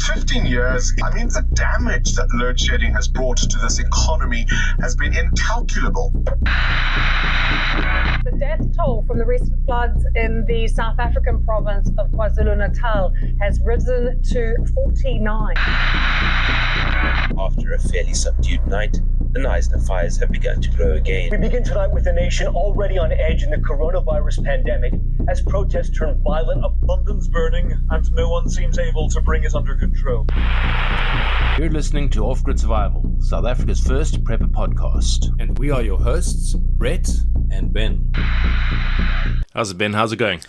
15 years, the damage that load shedding has brought to this economy has been incalculable. The death toll from the recent floods in the South African province of KwaZulu-Natal has risen to 49. After a fairly subdued night, the Knysna fires have begun to grow again. We begin tonight with a nation already on edge in the coronavirus pandemic as protests turn violent. London's burning and no one seems able to bring it under control. You're listening to Off-Grid Survival, South Africa's first prepper podcast. And we are your hosts, Brett and Ben. How's it, Ben? How's it going?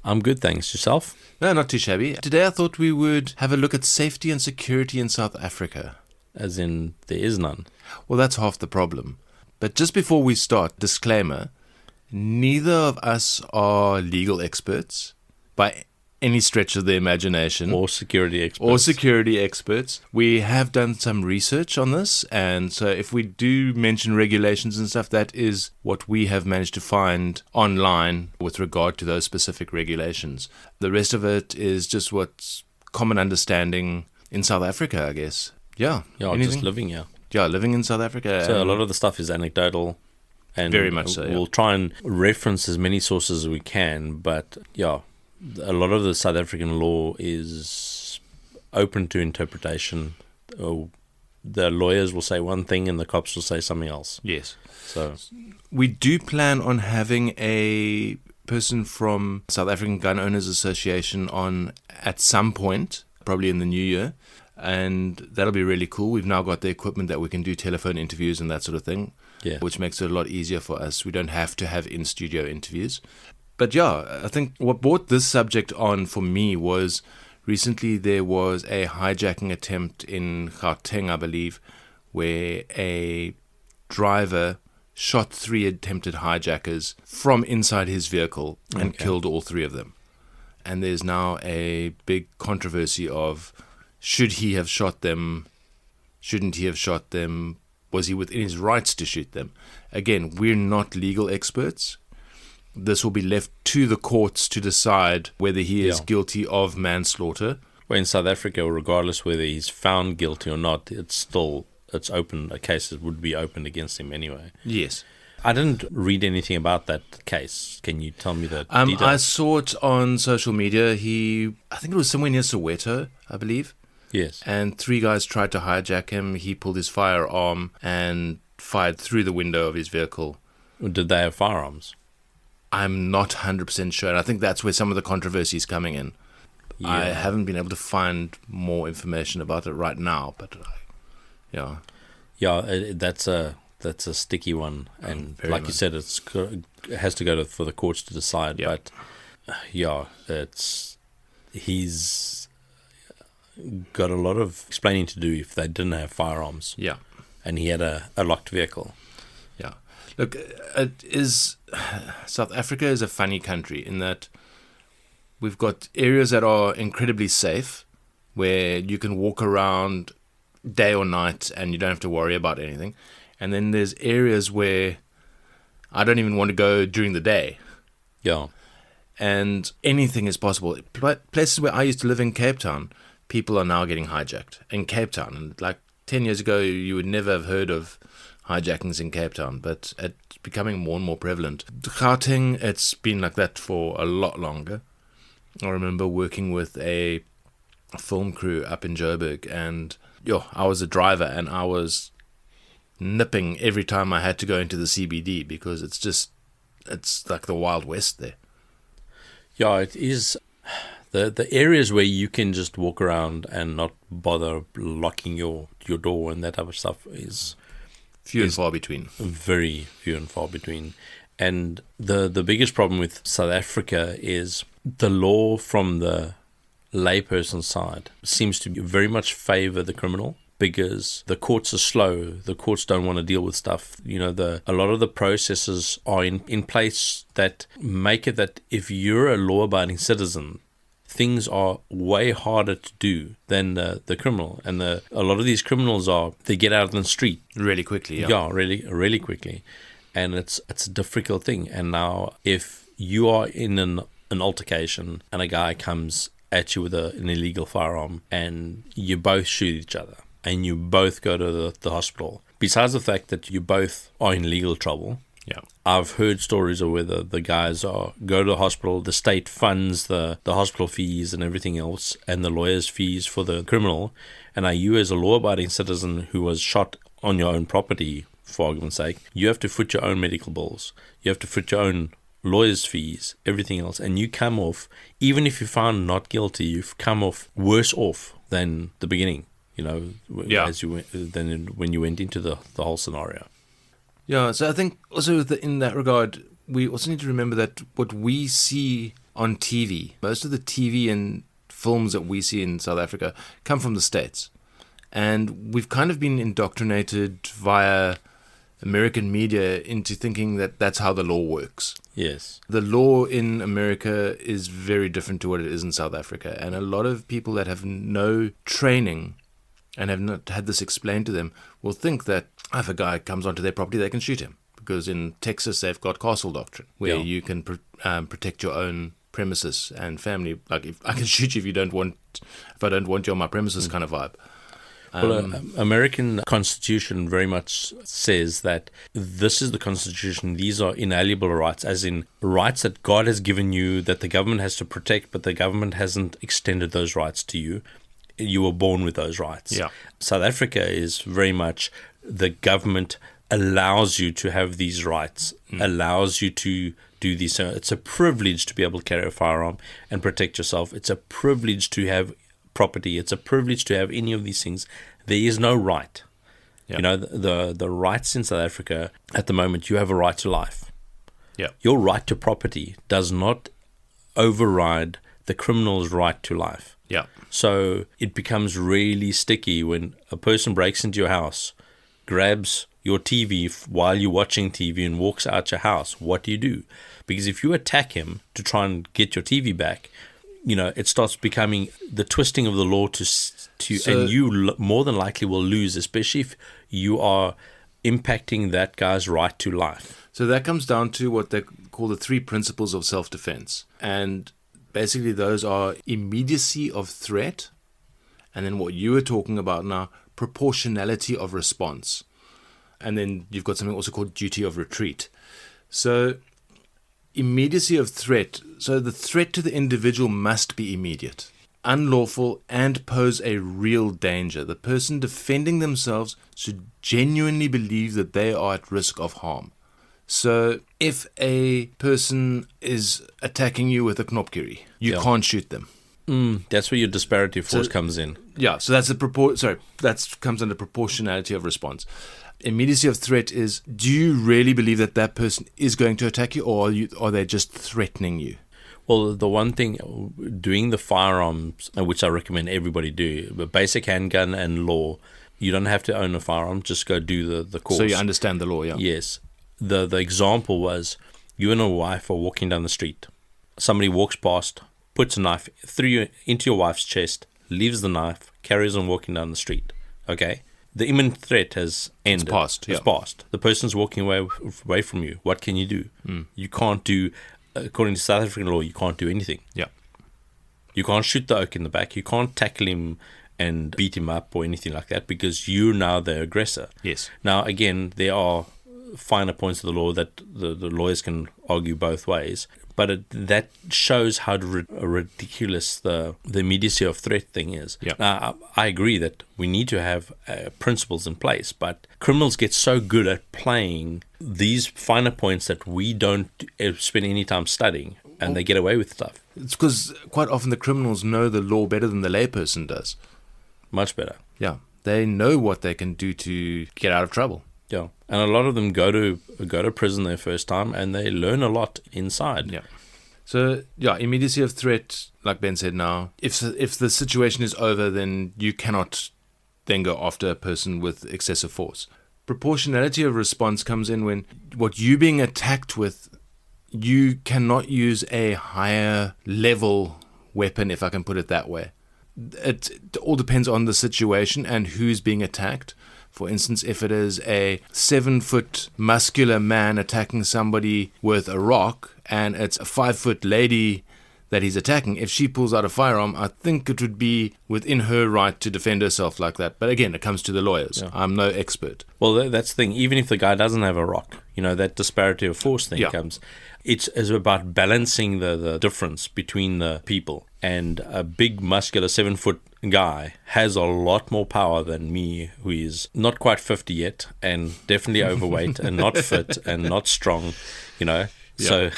I'm good, thanks. Yourself? No, not too shabby. Today I thought we would have a look at safety and security in South Africa. As in, there is none. Well, that's half the problem. But just before we start, disclaimer, neither of us are legal experts by any stretch of the imagination. Or security experts. We have done some research on this, and so if we do mention regulations and stuff, that is what we have managed to find online with regard to those specific regulations. The rest of it is just what's common understanding in South Africa, I guess. Yeah. Yeah, just living here. Yeah, living in South Africa. So a lot of the stuff is anecdotal. And very much so, We'll try and reference as many sources as we can, but yeah, a lot of the South African law is open to interpretation. The lawyers will say one thing and the cops will say something else. Yes. So we do plan on having a person from South African Gun Owners Association on at some point, probably in the new year. And that'll be really cool. We've now got the equipment that we can do telephone interviews and that sort of thing, which makes it a lot easier for us. We don't have to have in-studio interviews. But yeah, I think what brought this subject on for me was recently there was a hijacking attempt in Gauteng, I believe, where a driver shot 3 attempted hijackers from inside his vehicle and killed all 3 of them. And there's now a big controversy of, should he have shot them? Shouldn't he have shot them? Was he within his rights to shoot them? Again, we're not legal experts. This will be left to the courts to decide whether he is guilty of manslaughter. Well, in South Africa, regardless whether he's found guilty or not, it's open. A case would be opened against him anyway. Yes. I didn't read anything about that case. Can you tell me the details? I saw it on social media. I think it was somewhere near Soweto, I believe. Yes. And 3 guys tried to hijack him. He pulled his firearm and fired through the window of his vehicle. Did they have firearms? I'm not 100% sure. And I think that's where some of the controversy is coming in. Yeah. I haven't been able to find more information about it right now, but yeah. Yeah, that's a sticky one. And like you said, it has to go for the courts to decide. Yeah. But he's got a lot of explaining to do if they didn't have firearms. Yeah. And he had a locked vehicle. Yeah. Look, South Africa is a funny country in that we've got areas that are incredibly safe where you can walk around day or night and you don't have to worry about anything. And then there's areas where I don't even want to go during the day. Yeah. And anything is possible. Places where I used to live in Cape Town, people are now getting hijacked in Cape Town. And like 10 years ago, you would never have heard of hijackings in Cape Town, but it's becoming more and more prevalent. Gauteng, it's been like that for a lot longer. I remember working with a film crew up in Joburg, and I was a driver, and I was nipping every time I had to go into the CBD because it's like the Wild West there. Yeah, it is. The areas where you can just walk around and not bother locking your door and that type of stuff is few and far between. Very few and far between. And the biggest problem with South Africa is the law from the layperson side seems to very much favor the criminal because the courts are slow. The courts don't want to deal with stuff. A lot of the processes are in place that make it that if you're a law-abiding citizen, things are way harder to do than the criminal. And a lot of these criminals they get out on the street really quickly. Yeah, really, really quickly. And it's a difficult thing. And now if you are in an altercation and a guy comes at you with an illegal firearm and you both shoot each other and you both go to the hospital, besides the fact that you both are in legal trouble, Yeah. I've heard stories of where the guys go to the hospital, the state funds the hospital fees and everything else, and the lawyer's fees for the criminal. And are you, as a law-abiding citizen who was shot on your own property, for argument's sake, you have to foot your own medical bills. You have to foot your own lawyer's fees, everything else. And you come off, even if you're found not guilty, you've come off worse off than the beginning, Yeah. than when you went into the whole scenario. Yeah, so I think also in that regard, we also need to remember that what we see on TV, most of the TV and films that we see in South Africa come from the States. And we've kind of been indoctrinated via American media into thinking that that's how the law works. Yes. The law in America is very different to what it is in South Africa. And a lot of people that have no training and have not had this explained to them will think that if a guy comes onto their property, they can shoot him. Because in Texas, they've got castle doctrine, where you can protect your own premises and family. Like, if I can shoot you if I don't want you on my premises kind of vibe. Well, American Constitution very much says that this is the Constitution. These are inalienable rights, as in rights that God has given you that the government has to protect, but the government hasn't extended those rights to you. You were born with those rights. Yeah. South Africa is very much the government allows you to have these rights, allows you to do these. It's a privilege to be able to carry a firearm and protect yourself. It's a privilege to have property. It's a privilege to have any of these things. There is no right. Yeah. The rights in South Africa at the moment, you have a right to life. Yeah. Your right to property does not override the criminal's right to life. Yeah. So it becomes really sticky when a person breaks into your house, grabs your TV while you're watching TV and walks out your house. What do you do? Because if you attack him to try and get your TV back, it starts becoming the twisting of the law and you more than likely will lose, especially if you are impacting that guy's right to life. So that comes down to what they call the 3 principles of self-defense. And basically those are immediacy of threat, and then what you were talking about now, proportionality of response. And then you've got something also called duty of retreat. So immediacy of threat. So the threat to the individual must be immediate, unlawful, and pose a real danger. The person defending themselves should genuinely believe that they are at risk of harm. So if a person is attacking you with a knopkiri, you can't shoot them. That's where your disparity of force comes in. Yeah, so that's that comes under proportionality of response. Immediacy of threat is, do you really believe that person is going to attack you, or are they just threatening you? Well, the one thing, doing the firearms, which I recommend everybody do, but basic handgun and law, you don't have to own a firearm, just go do the course. So you understand the law, yeah? Yes. The example was, you and a wife are walking down the street. Somebody walks past, puts a knife into your wife's chest, leaves the knife, carries on walking down the street. Okay? The imminent threat has ended. It's passed. The person's walking away from you. What can you do? You can't do, according to South African law, you can't do anything. Yeah. You can't shoot the oak in the back. You can't tackle him and beat him up or anything like that, because you're now the aggressor. Yes. Now, again, there are finer points of the law that the lawyers can argue both ways, but that shows how ridiculous the immediacy of threat thing is. Yeah. Now, I agree that we need to have principles in place, but criminals get so good at playing these finer points that we don't spend any time studying, and they get away with stuff. It's because quite often the criminals know the law better than the layperson does. Much better. Yeah. They know what they can do to get out of trouble. Yeah, and a lot of them go to prison their first time, and they learn a lot inside. Yeah. So yeah, immediacy of threat, like Ben said. Now, if the situation is over, then you cannot then go after a person with excessive force. Proportionality of response comes in when what you're being attacked with, you cannot use a higher level weapon, if I can put it that way. It all depends on the situation and who's being attacked. For instance, if it is a 7-foot muscular man attacking somebody with a rock, and it's a 5-foot lady that he's attacking, if she pulls out a firearm, I think it would be within her right to defend herself like that. But again, it comes to the lawyers. Yeah. I'm no expert. Well, that's the thing. Even if the guy doesn't have a rock, that disparity of force thing comes. It's about balancing the difference between the people. And a big, muscular 7-foot guy has a lot more power than me, who is not quite 50 yet, and definitely overweight, and not fit, and not strong, Yeah. So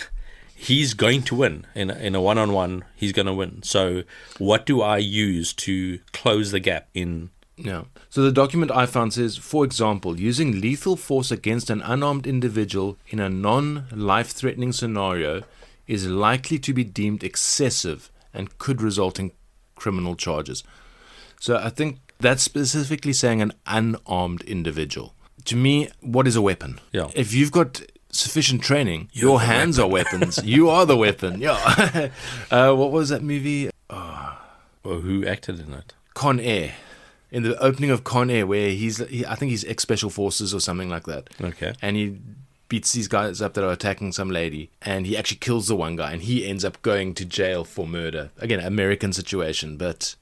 he's going to win. In a one-on-one, he's going to win. So what do I use to close the gap in... Yeah. So the document I found says, for example, using lethal force against an unarmed individual in a non-life-threatening scenario is likely to be deemed excessive and could result in criminal charges. So I think that's specifically saying an unarmed individual. To me, what is a weapon? Yeah. If you've got sufficient training, your hands are weapons. You are the weapon. Yeah. What was that movie? Well, who acted in it? Con Air. In the opening of Con Air, where I think he's ex-special forces or something like that. Okay. And he beats these guys up that are attacking some lady, and he actually kills the one guy, and he ends up going to jail for murder. Again, American situation, but,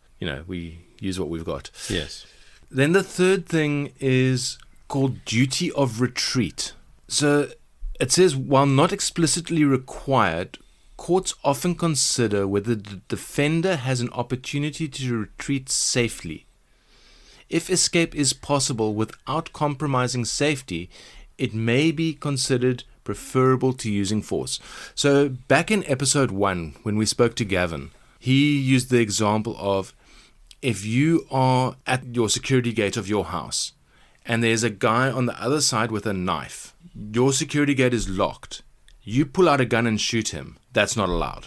we use what we've got. Yes. Then the third thing is called duty of retreat. So it says, while not explicitly required, courts often consider whether the defender has an opportunity to retreat safely. If escape is possible without compromising safety, it may be considered preferable to using force. So back in episode 1, when we spoke to Gavin, he used the example of if you are at your security gate of your house and there's a guy on the other side with a knife, your security gate is locked, you pull out a gun and shoot him, that's not allowed.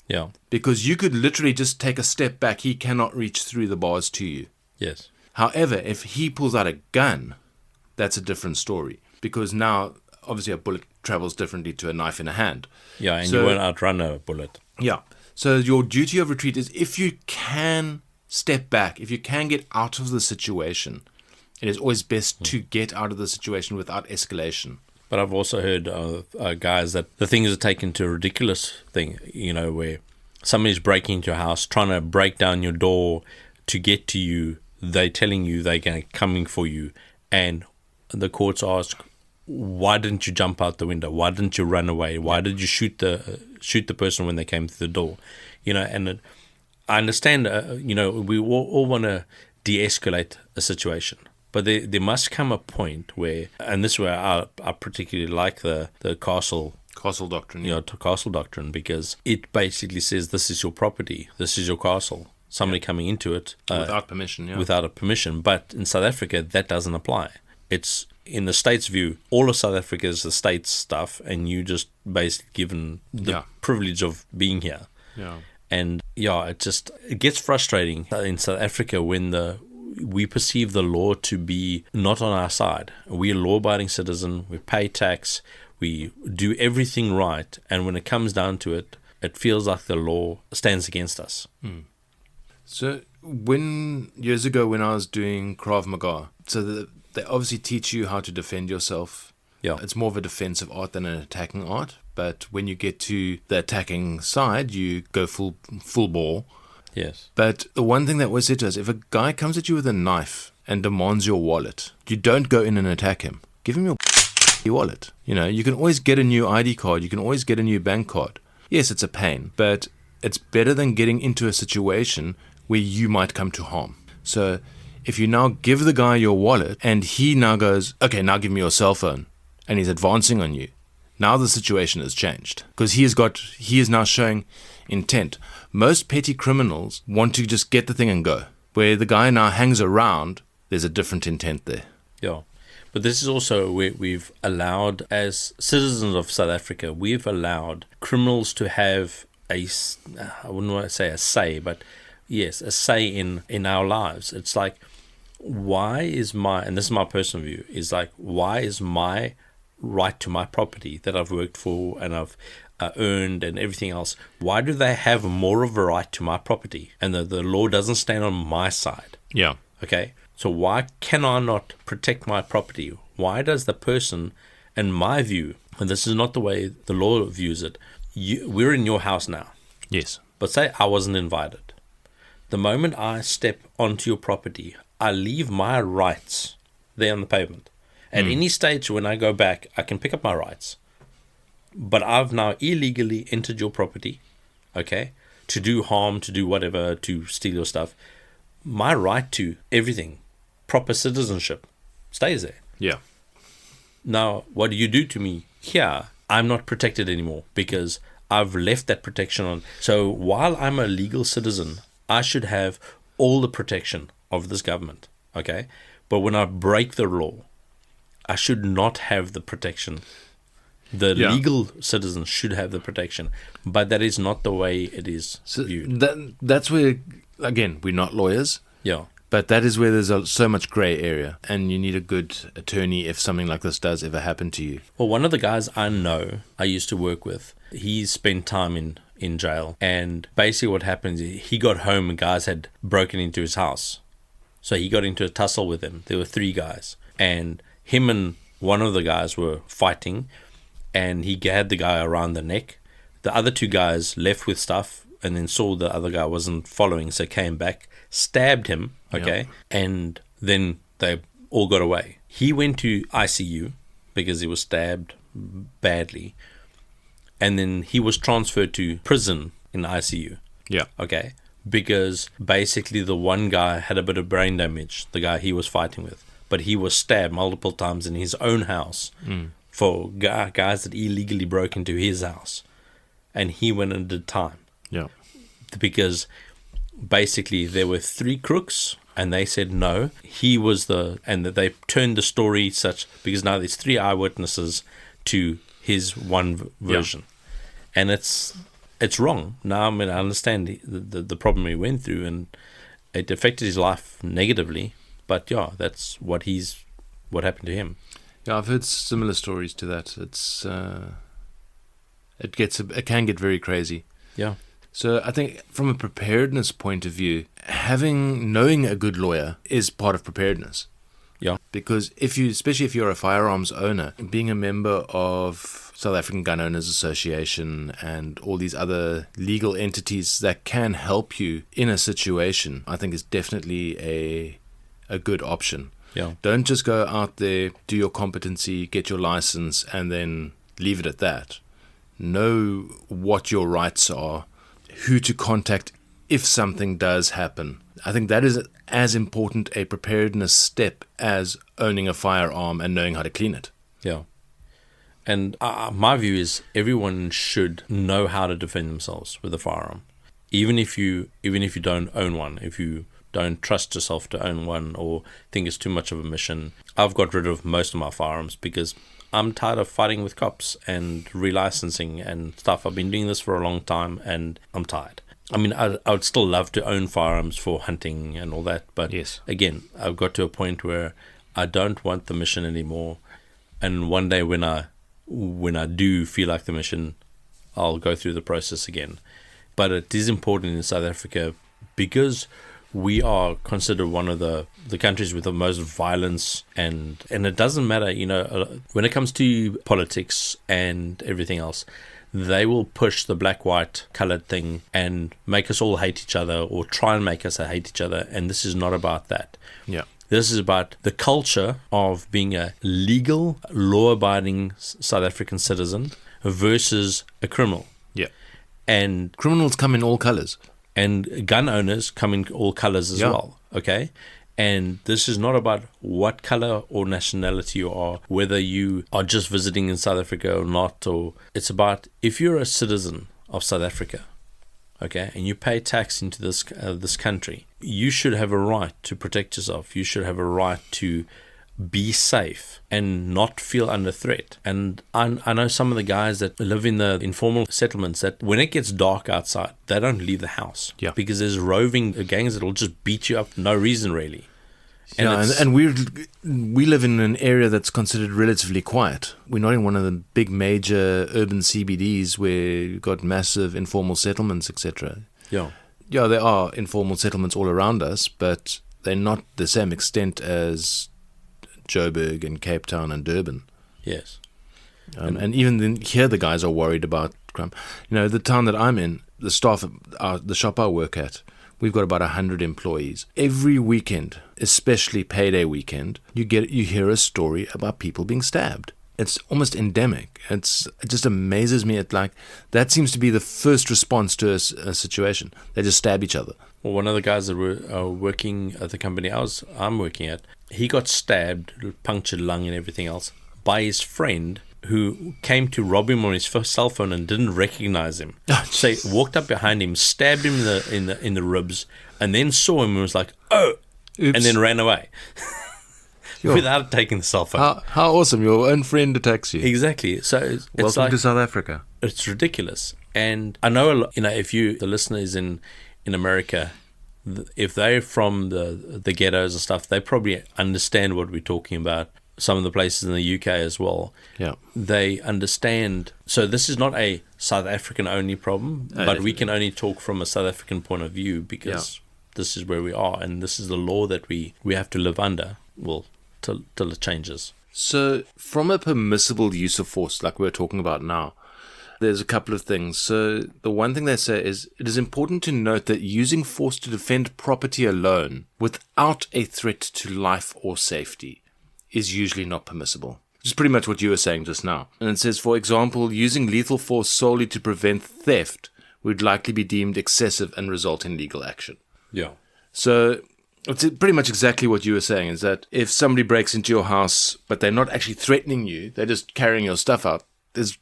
Yeah. Because you could literally just take a step back, he cannot reach through the bars to you. Yes. However, if he pulls out a gun, that's a different story. Because now, obviously, a bullet travels differently to a knife in a hand. Yeah, and you won't outrun a bullet. Yeah. So your duty of retreat is if you can step back, if you can get out of the situation, it is always best to get out of the situation without escalation. But I've also heard guys that the things are taken to a ridiculous thing, where somebody's breaking into your house, trying to break down your door to get to you. They're telling you they're coming for you, and the courts ask, why didn't you jump out the window? Why didn't you run away? Why did you shoot the person when they came through the door? And I understand. We all want to de-escalate a situation, but there must come a point where, and this is where I particularly like the castle doctrine. Castle doctrine, because it basically says this is your property, this is your castle. Somebody coming into it without permission, without a permission. But in South Africa, that doesn't apply. It's in the state's view, all of South Africa is the state's stuff, and you just basically given the privilege of being here. Yeah. And it gets frustrating in South Africa when we perceive the law to be not on our side. We're a law-abiding citizen. We pay tax. We do everything right, and when it comes down to it, it feels like the law stands against us. Mm. So years ago when I was doing Krav Maga, they obviously teach you how to defend yourself. Yeah. It's more of a defensive art than an attacking art. But when you get to the attacking side, you go full bore. Yes. But the one thing that was said to us, if a guy comes at you with a knife and demands your wallet, you don't go in and attack him. Give him your wallet. You can always get a new ID card. You can always get a new bank card. Yes, it's a pain, but it's better than getting into a situation where you might come to harm. So if you now give the guy your wallet and he now goes, okay, now give me your cell phone, and he's advancing on you, now the situation has changed because he is now showing intent. Most petty criminals want to just get the thing and go. Where the guy now hangs around, there's a different intent there. Yeah. But this is also where we've allowed, as citizens of South Africa, we've allowed criminals to have I wouldn't want to say a say, but yes, a say in our lives. It's like, why is and this is my personal view, is like, why is my right to my property that I've worked for and I've earned and everything else, why do they have more of a right to my property and the law doesn't stand on my side? Yeah. Okay. So why can I not protect my property? Why does the person, in my view, and this is not the way the law views it, we're in your house now. Yes. But say I wasn't invited. The moment I step onto your property, I leave my rights there on the pavement. At any stage when I go back, I can pick up my rights. But I've now illegally entered your property, okay, to do harm, to do whatever, to steal your stuff. My right to everything, proper citizenship, stays there. Yeah. Now, what do you do to me here? I'm not protected anymore because I've left that protection on. So while I'm a legal citizen, I should have all the protection of this government, okay? But when I break the law, I should not have the protection. The legal citizens should have the protection, but that is not the way it is viewed. That's where, again, we're not lawyers. Yeah. But that is where there's so much grey area, and you need a good attorney if something like this does ever happen to you. Well, one of the guys I know, I used to work with, he spent time in jail, and basically what happens, he got home and guys had broken into his house. So he got into a tussle with them. There were 3 guys, and him and one of the guys were fighting, and he had the guy around the neck. The other 2 guys left with stuff and then saw the other guy wasn't following, so came back, stabbed him, okay, and then they all got away. He went to ICU because he was stabbed badly, and then he was transferred to prison in ICU. Yeah. Okay, because basically the one guy had a bit of brain damage, the guy he was fighting with, but he was stabbed multiple times in his own house for guys that illegally broke into his house, and he went and did time. Yeah. Because basically there were 3 crooks and they said no, he was and that they turned the story such, because now there's 3 eyewitnesses to his one version. And it's wrong. Now, I mean, I understand the problem he went through, and it affected his life negatively, but yeah, that's what happened to him. Yeah, I've heard similar stories to that. It's it can get very crazy. Yeah. So I think from a preparedness point of view, knowing a good lawyer is part of preparedness. Yeah. Because especially if you're a firearms owner, being a member of South African Gun Owners Association and all these other legal entities that can help you in a situation, I think is definitely a good option. Yeah. Don't just go out there, do your competency, get your license, and then leave it at that. Know what your rights are, who to contact if something does happen. I think that is as important a preparedness step as owning a firearm and knowing how to clean it. Yeah. And my view is everyone should know how to defend themselves with a firearm. Even if you don't own one, if you don't trust yourself to own one or think it's too much of a mission. I've got rid of most of my firearms because I'm tired of fighting with cops and relicensing and stuff. I've been doing this for a long time and I'm tired. I mean, I would still love to own firearms for hunting and all that, but yes. Again, I've got to a point where I don't want the mission anymore. And one day when I do feel like the mission, I'll go through the process again. But it is important in South Africa because we are considered one of the countries with the most violence, and it doesn't matter, when it comes to politics and everything else, they will push the black, white, colored thing and make us all hate each other or try and make us hate each other. And this is not about that. Yeah. This is about the culture of being a legal, law-abiding South African citizen versus a criminal. Yeah. And criminals come in all colors. And gun owners come in all colors as well, okay? And this is not about what color or nationality you are, whether you are just visiting in South Africa or not, or it's about if you're a citizen of South Africa, okay, and you pay tax into this country, you should have a right to protect yourself. You should have a right to be safe and not feel under threat. And I know some of the guys that live in the informal settlements that when it gets dark outside, they don't leave the house. Yeah. Because there's roving gangs that will just beat you up for no reason, really. And we live in an area that's considered relatively quiet. We're not in one of the big major urban CBDs where you've got massive informal settlements, etc. Yeah. Yeah, there are informal settlements all around us, but they're not the same extent as Joburg and Cape Town and Durban. Yes. And even then, here the guys are worried about crime. The town that I'm in, the staff at the shop I work at, we've got about 100 employees. Every weekend, especially payday weekend, you hear a story about people being stabbed. It's almost endemic. It just amazes me. That seems to be the first response to a situation. They just stab each other. Well, one of the guys that were working at the company I'm working at, he got stabbed, punctured lung and everything else, by his friend who came to rob him on his first cell phone and didn't recognize him. So he walked up behind him, stabbed him in the ribs, and then saw him and was like, "Oh!" Oops. And then ran away. Without taking the cell phone. How awesome. Your own friend attacks you. Exactly. So it's Welcome like, to South Africa. It's ridiculous. And I know a lot, if the listeners in America, if they're from the ghettos and stuff, they probably understand what we're talking about. Some of the places in the UK as well. Yeah. They understand. So this is not a South African only problem, but we can only talk from a South African point of view because this is where we are and this is the law that we have to live under. Well, till it changes. So from a permissible use of force like we're talking about now, there's a couple of things. So the one thing they say is it is important to note that using force to defend property alone without a threat to life or safety is usually not permissible. Which is pretty much what you were saying just now. And it says, for example, using lethal force solely to prevent theft would likely be deemed excessive and result in legal action. Yeah. So it's pretty much exactly what you were saying, is that if somebody breaks into your house, but they're not actually threatening you, they're just carrying your stuff out, there's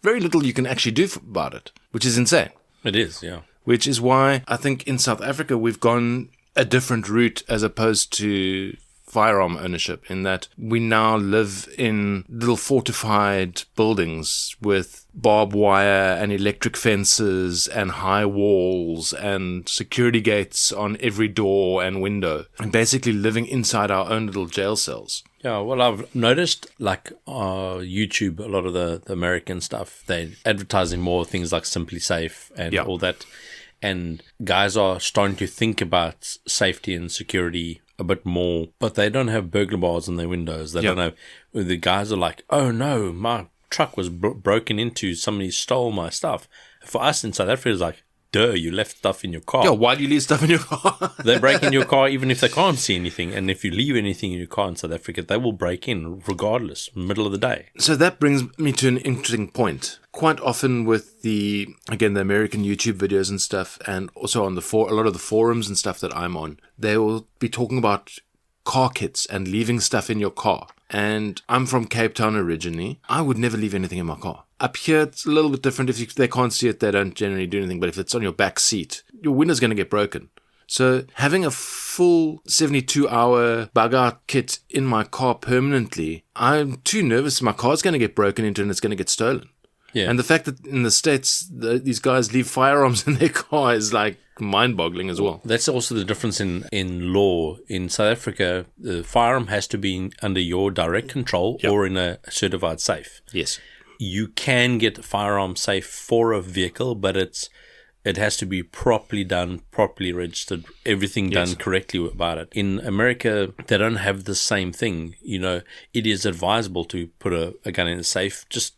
very little you can actually do about it, which is insane. It is, yeah. Which is why I think in South Africa we've gone a different route as opposed to firearm ownership, in that we now live in little fortified buildings with barbed wire and electric fences and high walls and security gates on every door and window, and basically living inside our own little jail cells. Yeah, well, I've noticed like YouTube, a lot of the American stuff, they're advertising more things like Simply Safe and all that. And guys are starting to think about safety and security a bit more, but they don't have burglar bars on their windows. They don't have. The guys are like, "Oh no, my truck was broken into. Somebody stole my stuff." For us in South Africa, it's like, "Duh, you left stuff in your car." Yeah, why do you leave stuff in your car? They break in your car even if they can't see anything, and if you leave anything in your car in South Africa, they will break in regardless, middle of the day. So that brings me to an interesting point. Quite often with the American YouTube videos and stuff, and also on a lot of the forums and stuff that I'm on, they will be talking about car kits and leaving stuff in your car. And I'm from Cape Town originally. I would never leave anything in my car. Up here, it's a little bit different. If they can't see it, they don't generally do anything. But if it's on your back seat, your window's going to get broken. So having a full 72-hour bug-out kit in my car permanently, I'm too nervous. My car's going to get broken into and it's going to get stolen. Yeah. And the fact that in the States, these guys leave firearms in their car is like mind-boggling as well. That's also the difference in law. In South Africa, the firearm has to be under your direct control or in a certified safe. Yes. You can get a firearm safe for a vehicle, but it has to be properly done, properly registered, everything done correctly about it. In America, they don't have the same thing. It is advisable to put a gun in a safe just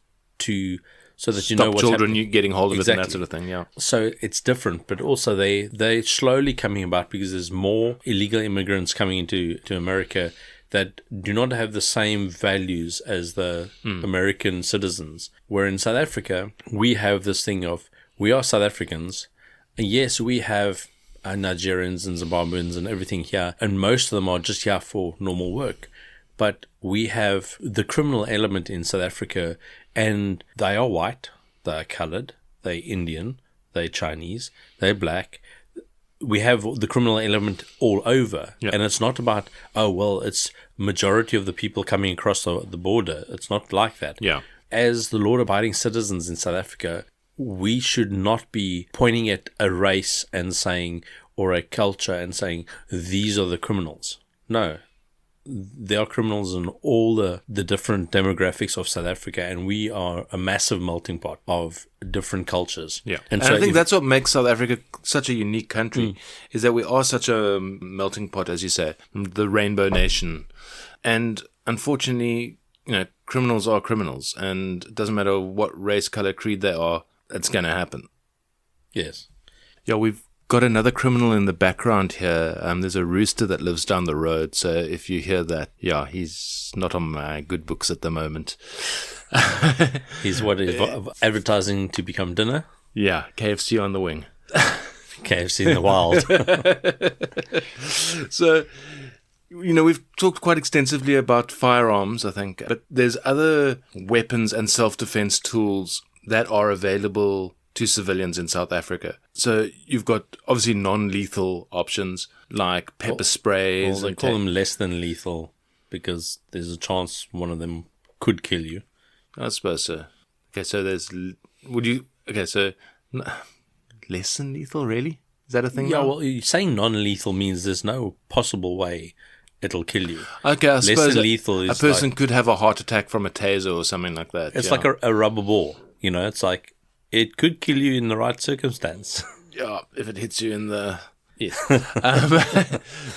so that you know what's children happening. getting hold of it and that sort of thing, yeah. So it's different, but also they're slowly coming about because there's more illegal immigrants coming into America that do not have the same values as the American citizens. Where in South Africa, we have this thing of, we are South Africans, and yes, we have Nigerians and Zimbabweans and everything here, and most of them are just here for normal work. But we have the criminal element in South Africa, and they are white, they are colored, they're Indian, they're Chinese, they're black. We have the criminal element all over. Yeah. And it's not about, it's majority of the people coming across the border. It's not like that. Yeah. As the law-abiding citizens in South Africa, we should not be pointing at a race and saying, or a culture and saying, these are the criminals. No. There are criminals in all the different demographics of South Africa, and we are a massive melting pot of different cultures. Yeah, and so I think that's what makes South Africa such a unique country, is that we are such a melting pot, as you say, the rainbow nation. And unfortunately, criminals are criminals, and it doesn't matter what race, color, creed they are, it's going to happen. Yes. Yeah, we've got another criminal in the background here. There's a rooster that lives down the road. So if you hear that, yeah, he's not on my good books at the moment. He's advertising to become dinner? Yeah, KFC on the wing. KFC in the wild. So, we've talked quite extensively about firearms, I think, but there's other weapons and self-defense tools that are available to civilians in South Africa. So you've got obviously non-lethal options like pepper sprays. Well, they call them less than lethal because there's a chance one of them could kill you. I suppose so. Okay, so less than lethal, really? Is that a thing? Yeah, now? well, saying non-lethal means there's no possible way it'll kill you. Okay, I less suppose than lethal is a person could have a heart attack from a taser or something like that. It's like a rubber ball. It's like it could kill you in the right circumstance. Yeah, if it hits you in the... Yes.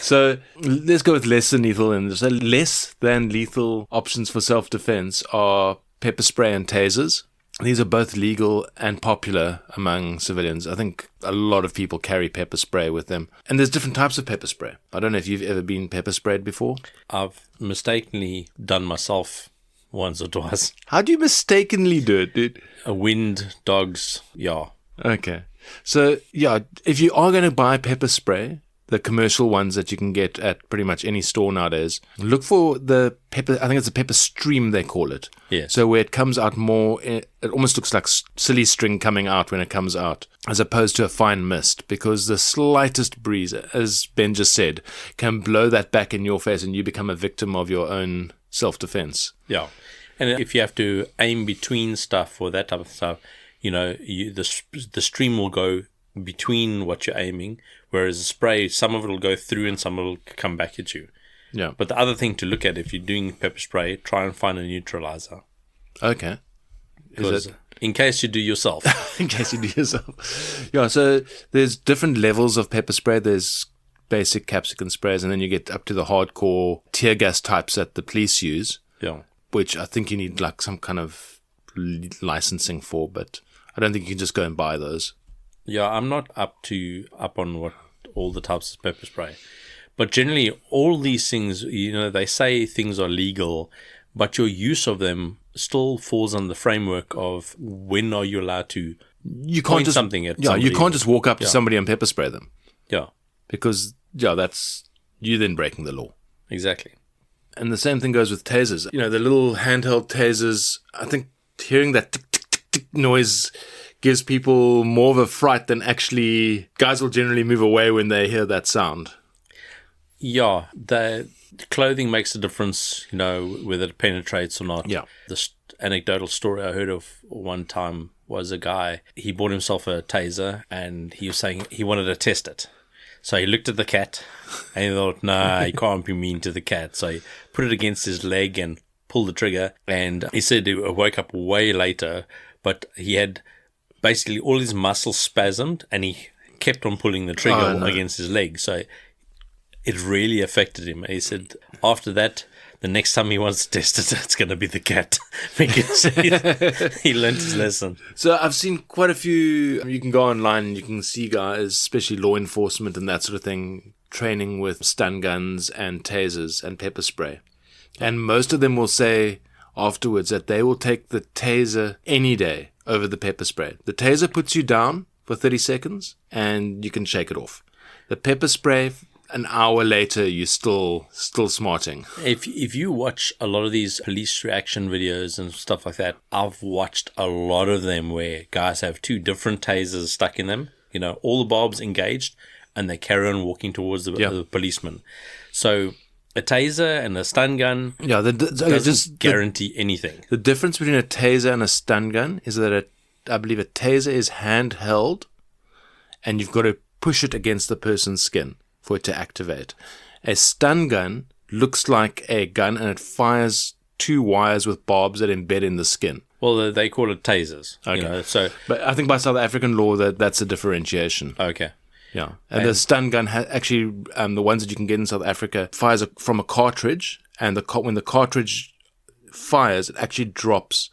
So let's go with less than lethal. And so less than lethal options for self-defense are pepper spray and tasers. These are both legal and popular among civilians. I think a lot of people carry pepper spray with them. And there's different types of pepper spray. I don't know if you've ever been pepper sprayed before. I've mistakenly done myself once or twice. How do you mistakenly do it, dude? Wind, dogs, yeah. Okay. So, yeah, if you are going to buy pepper spray, the commercial ones that you can get at pretty much any store nowadays, look for the pepper, I think it's a pepper stream they call it. Yeah. So where it comes out more, it almost looks like silly string coming out when it comes out, as opposed to a fine mist, because the slightest breeze, as Ben just said, can blow that back in your face and you become a victim of your own self-defense. Yeah. And if you have to aim between stuff or that type of stuff, the stream will go between what you're aiming, whereas a spray, some of it will go through and some of it will come back at you. Yeah. But the other thing to look at, if you're doing pepper spray, try and find a neutralizer. Okay. Because in case you do yourself. In case you do yourself. Yeah, so there's different levels of pepper spray. There's basic capsicum sprays, and then you get up to the hardcore tear gas types that the police use. Yeah. Which I think you need like some kind of licensing for, but I don't think you can just go and buy those. Yeah, I'm not up on what all the types of pepper spray. But generally, all these things, they say things are legal, but your use of them still falls on the framework of when are you allowed to point something at somebody. You can't just walk up to somebody and pepper spray them. Yeah. Because, that's you then breaking the law. Exactly. And the same thing goes with tasers. The little handheld tasers, I think hearing that tick, tick, tick, tick noise gives people more of a fright than actually... Guys will generally move away when they hear that sound. Yeah, the clothing makes a difference, whether it penetrates or not. Yeah. The anecdotal story I heard of one time was a guy, he bought himself a taser and he was saying he wanted to test it. So he looked at the cat and he thought, nah, he can't be mean to the cat. So he put it against his leg and pulled the trigger. And he said he woke up way later, but he had basically all his muscles spasmed and he kept on pulling the trigger against his leg. So it really affected him. He said after that, the next time he wants to test it, it's going to be the cat because he learned his lesson. So I've seen quite a few, you can go online and you can see guys, especially law enforcement and that sort of thing, training with stun guns and tasers and pepper spray. And most of them will say afterwards that they will take the taser any day over the pepper spray. The taser puts you down for 30 seconds and you can shake it off. The pepper spray, an hour later, you're still smarting. If you watch a lot of these police reaction videos and stuff like that, I've watched a lot of them where guys have two different tasers stuck in them, all the barbs engaged, and they carry on walking towards the policeman. So a taser and a stun gun doesn't guarantee anything. The difference between a taser and a stun gun is that I believe a taser is handheld and you've got to push it against the person's skin for it to activate. A stun gun looks like a gun and it fires two wires with barbs that embed in the skin. Well, they call it tasers. Okay. But I think by South African law that's a differentiation. Okay. Yeah. And the stun gun actually, the ones that you can get in South Africa, fires from a cartridge, and when the cartridge fires, it actually drops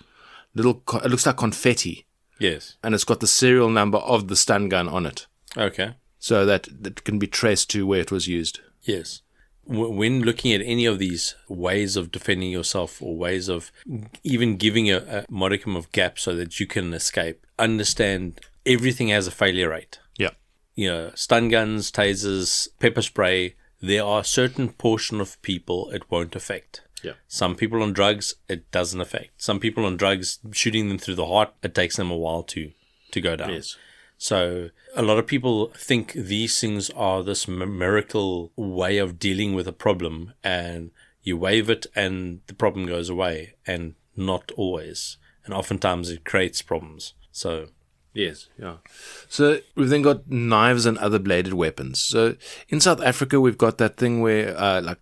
it looks like confetti Yes. And it's got the serial number of the stun gun on it, Okay. so that it can be traced to where it was used. Yes. When looking at any of these ways of defending yourself or ways of even giving a modicum of gap so that you can escape, understand everything has a failure rate. Yeah. You know, stun guns, tasers, pepper spray, there are a certain portion of people it won't affect. Yeah. Some people on drugs, it doesn't affect. Some people on drugs, shooting them through the heart, it takes them a while to go down. Yes. So a lot of people think these things are this miracle way of dealing with a problem, and you wave it and the problem goes away, and not always. And oftentimes it creates problems. So Yes, yeah. So we've then got knives and other bladed weapons. So in South Africa, we've got that thing where,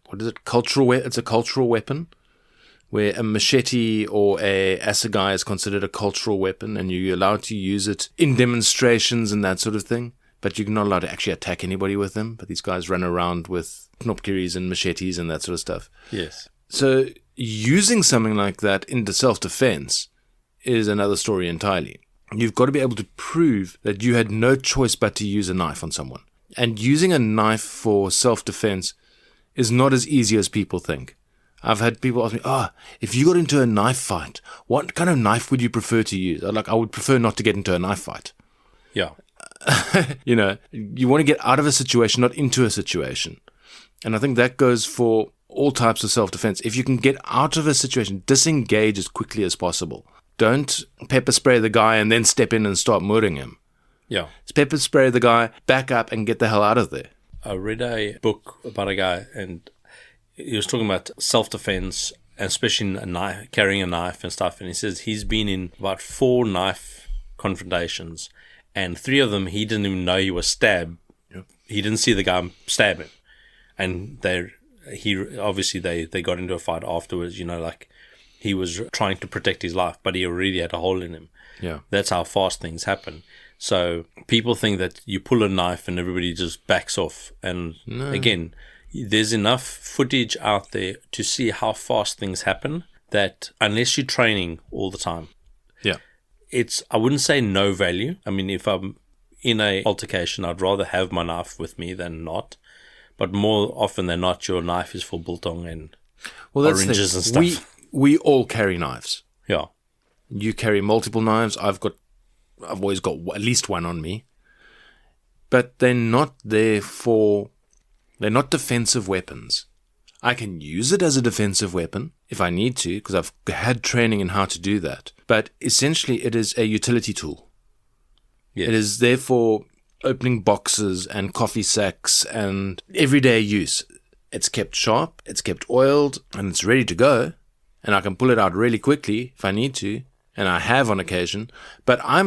what is it? It's a cultural weapon, where a machete or a assegai is considered a cultural weapon, and you're allowed to use it in demonstrations and that sort of thing. But you're not allowed to actually attack anybody with them. But these guys run around with knopkiris and machetes and that sort of stuff. yes, So using something like that into self-defense is another story entirely. You've got to be able to prove that you had no choice but to use a knife on someone. And using a knife for self-defense is not as easy as people think. I've had people ask me, if you got into a knife fight, what kind of knife would you prefer to use? I would prefer not to get into a knife fight. yeah, You know, you want to get out of a situation, not into a situation. And I think that goes for all types of self-defense. If you can get out of a situation, disengage as quickly as possible. Don't pepper spray the guy and then step in and start murdering him. yeah. It's pepper spray the guy, back up and get the hell out of there. I read a book about a guy, and he was talking about self-defense, especially carrying a knife and stuff. And he says he's been in about 4 knife confrontations, and 3 of them he didn't even know he was stabbed. Yep. He didn't see the guy stab him, and they got into a fight afterwards. You know, like he was trying to protect his life, but he already had a hole in him. Yeah. That's how fast things happen. So people think that you pull a knife and everybody just backs off. And again, there's enough footage out there to see how fast things happen that unless you're training all the time, Yeah. I wouldn't say no value. I mean, if I'm in a altercation, I'd rather have my knife with me than not. But more often than not, your knife is for biltong and oranges and stuff. We all carry knives. Yeah. You carry multiple knives. I've always got at least one on me. But they're not defensive weapons. I can use it as a defensive weapon if I need to, because I've had training in how to do that. But essentially, it is a utility tool. Yes. It is there for opening boxes and coffee sacks and everyday use. It's kept sharp, it's kept oiled, and it's ready to go. And I can pull it out really quickly if I need to, and I have on occasion. But I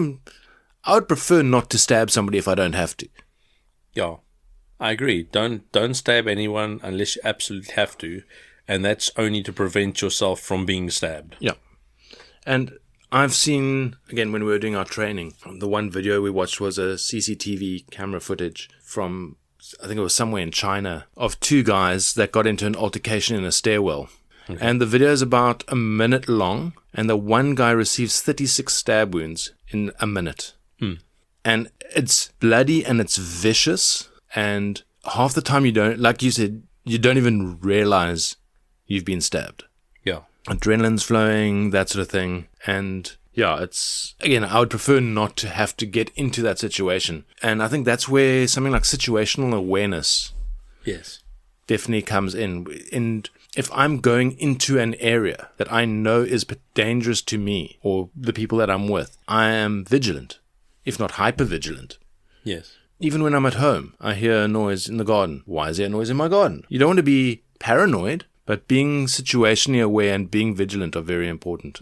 would prefer not to stab somebody if I don't have to. Yeah, I agree. Don't stab anyone unless you absolutely have to, and that's only to prevent yourself from being stabbed. Yeah. And I've seen, again, when we were doing our training, the one video we watched was a CCTV camera footage from, I think it was somewhere in China, of 2 guys that got into an altercation in a stairwell. Okay. And the video is about a minute long, and the one guy receives 36 stab wounds in a minute. And it's bloody and it's vicious, and half the time you don't, like you said, you don't even realize you've been stabbed. Yeah. Adrenaline's flowing, that sort of thing. And yeah, it's, again, I would prefer not to have to get into that situation. And I think that's where something like situational awareness Yes. definitely comes in. And if I'm going into an area that I know is dangerous to me or the people that I'm with, I am vigilant, if not hyper vigilant. Yes. Even when I'm at home, I hear a noise in the garden. Why is there a noise in my garden? You don't want to be paranoid, but being situationally aware and being vigilant are very important.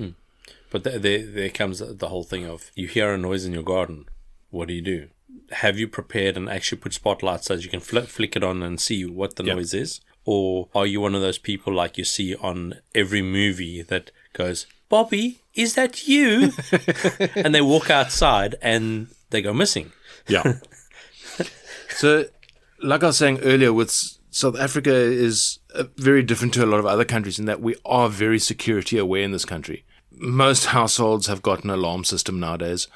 But there comes the whole thing of, you hear a noise in your garden. What do? Have you prepared and actually put spotlights so that you can flick it on and see what the noise is? Or are you one of those people like you see on every movie that goes, Bobby, is that you? And they walk outside and they go missing. Yeah. So, like I was saying earlier, with South Africa is very different to a lot of other countries in that we are very security aware in this country. Most households have got an alarm system nowadays.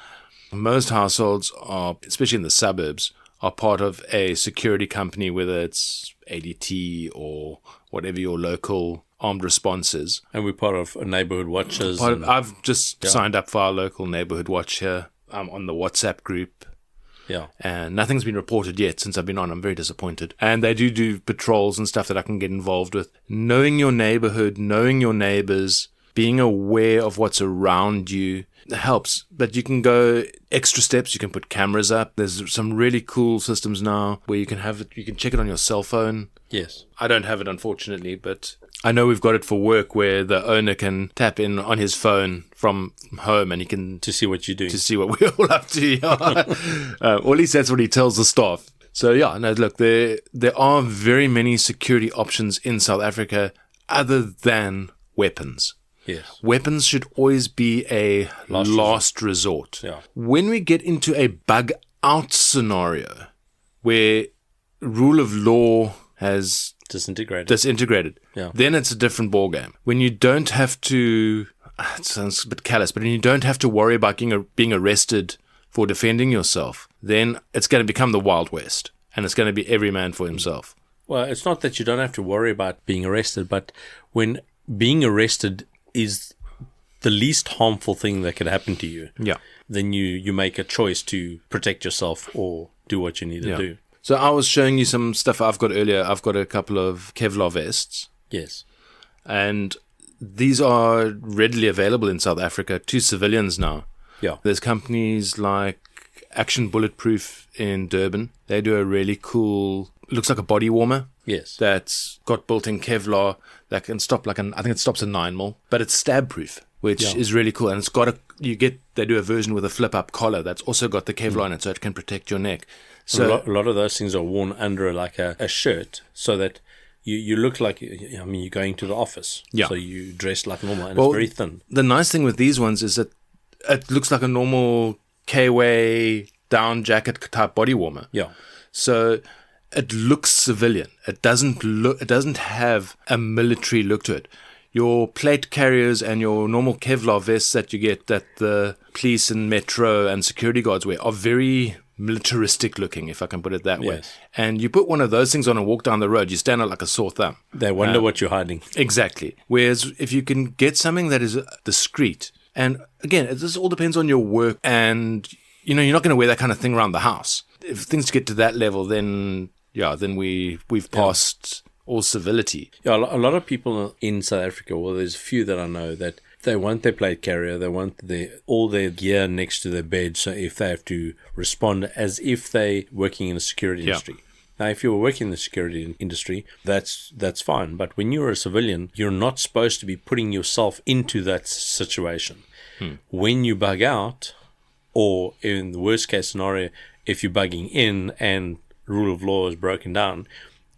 Most households are, especially in the suburbs, are part of a security company, whether it's ADT or whatever your local armed response is. And we're part of neighborhood watches. I've just signed up for our local neighborhood watch here. I'm on the WhatsApp group. Yeah. And nothing's been reported yet since I've been on. I'm very disappointed. And they do patrols and stuff that I can get involved with. Knowing your neighborhood, knowing your neighbors, being aware of what's around you helps. But you can go extra steps. You can put cameras up. There's some really cool systems now where you can check it on your cell phone. Yes. I don't have it, unfortunately, but I know we've got it for work where the owner can tap in on his phone from home and he can... To see what you're doing. To see what we're all up to. Yeah. Or at least that's what he tells the staff. So, yeah, no, look, there are very many security options in South Africa other than weapons. Yes. Weapons should always be a last resort. Yeah. When we get into a bug-out scenario where rule of law has disintegrated, yeah, then it's a different ballgame. When you don't have to, it sounds a bit callous, but when you don't have to worry about being arrested for defending yourself, then it's going to become the Wild West, and it's going to be every man for himself. Well, it's not that you don't have to worry about being arrested, but when being arrested is the least harmful thing that could happen to you, yeah, then you make a choice to protect yourself or do what you need to do. So I was showing you some stuff I've got earlier. I've got a couple of Kevlar vests. Yes. And these are readily available in South Africa to civilians now. Yeah. There's companies like Action Bulletproof in Durban. They do a really cool, looks like a body warmer. Yes. That's got built-in Kevlar that can stop I think it stops a 9mm, but it's stab-proof, which is really cool. And it's got they do a version with a flip-up collar that's also got the Kevlar in it so it can protect your neck. So a lot of those things are worn under a shirt so that you look like, you're going to the office. Yeah. So you dress like normal and it's very thin. The nice thing with these ones is that it looks like a normal K-way down jacket type body warmer. Yeah. So it looks civilian. It doesn't have a military look to it. Your plate carriers and your normal Kevlar vests that you get that the police and metro and security guards wear are very militaristic looking, if I can put it that way. Yes. And you put one of those things on and walk down the road, you stand out like a sore thumb. They wonder what you're hiding. Exactly. Whereas if you can get something that is discreet, and again, this all depends on your work, and you're not going to wear that kind of thing around the house. If things get to that level, then we've passed all civility. Yeah, a lot of people in South Africa, well, there's a few that I know that they want their plate carrier, they want all their gear next to their bed, so if they have to respond as if they're working in the security industry. Now, if you're working in the security industry, that's fine. But when you're a civilian, you're not supposed to be putting yourself into that situation. When you bug out, or in the worst case scenario, if you're bugging in and rule of law is broken down,